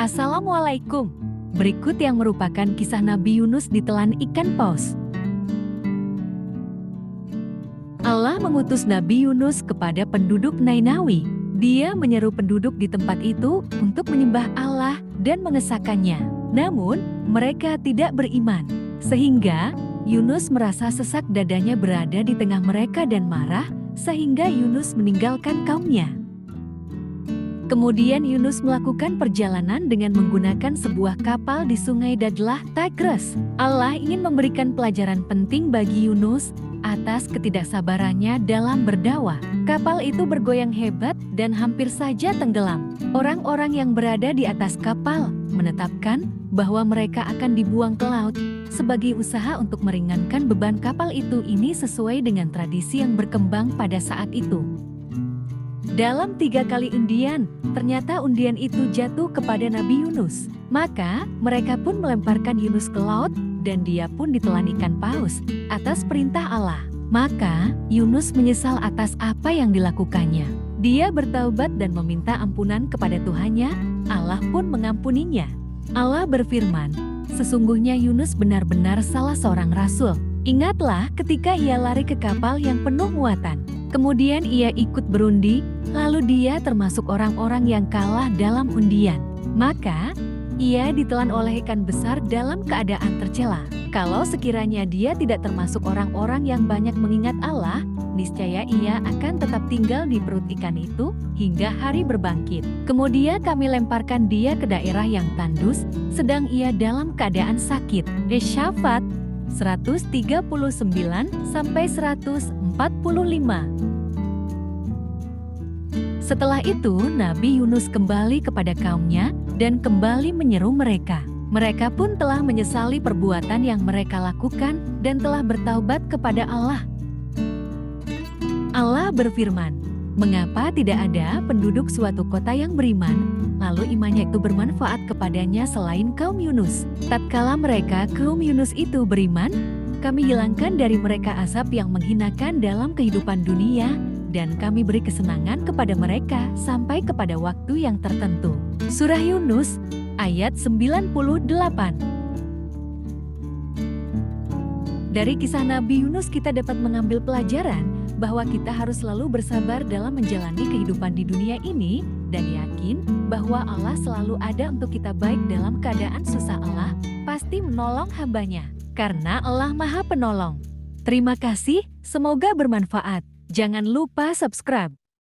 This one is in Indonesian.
Assalamualaikum. Berikut yang merupakan kisah Nabi Yunus ditelan ikan paus. Allah mengutus Nabi Yunus kepada penduduk Nainawi. Dia menyeru penduduk di tempat itu untuk menyembah Allah dan mengesahkannya. Namun, mereka tidak beriman. Sehingga, Yunus merasa sesak dadanya berada di tengah mereka dan marah, sehingga Yunus meninggalkan kaumnya. Kemudian Yunus melakukan perjalanan dengan menggunakan sebuah kapal di sungai Dadlah, Tigris. Allah ingin memberikan pelajaran penting bagi Yunus atas ketidaksabarannya dalam berdakwah. Kapal itu bergoyang hebat dan hampir saja tenggelam. Orang-orang yang berada di atas kapal menetapkan bahwa mereka akan dibuang ke laut sebagai usaha untuk meringankan beban kapal itu. Ini sesuai dengan tradisi yang berkembang pada saat itu. Dalam 3 kali undian, ternyata undian itu jatuh kepada Nabi Yunus. Maka, mereka pun melemparkan Yunus ke laut dan dia pun ditelan ikan paus atas perintah Allah. Maka, Yunus menyesal atas apa yang dilakukannya. Dia bertaubat dan meminta ampunan kepada Tuhannya, Allah pun mengampuninya. Allah berfirman, "Sesungguhnya Yunus benar-benar salah seorang rasul. Ingatlah ketika ia lari ke kapal yang penuh muatan. Kemudian ia ikut berundi, lalu dia termasuk orang-orang yang kalah dalam undian. Maka, ia ditelan oleh ikan besar dalam keadaan tercela. Kalau sekiranya dia tidak termasuk orang-orang yang banyak mengingat Allah, niscaya ia akan tetap tinggal di perut ikan itu hingga hari berbangkit. Kemudian kami lemparkan dia ke daerah yang tandus, sedang ia dalam keadaan sakit." Syafat 139-145. Setelah itu, Nabi Yunus kembali kepada kaumnya dan kembali menyeru mereka. Mereka pun telah menyesali perbuatan yang mereka lakukan dan telah bertaubat kepada Allah. Allah berfirman, "Mengapa tidak ada penduduk suatu kota yang beriman, lalu imannya itu bermanfaat kepadanya selain kaum Yunus? Tatkala mereka kaum Yunus itu beriman, kami hilangkan dari mereka azab yang menghinakan dalam kehidupan dunia, dan kami beri kesenangan kepada mereka sampai kepada waktu yang tertentu." Surah Yunus, ayat 98. Dari kisah Nabi Yunus kita dapat mengambil pelajaran bahwa kita harus selalu bersabar dalam menjalani kehidupan di dunia ini dan yakin bahwa Allah selalu ada untuk kita. Baik dalam keadaan susah, Allah pasti menolong hambanya karena Allah Maha Penolong. Terima kasih, semoga bermanfaat. Jangan lupa subscribe.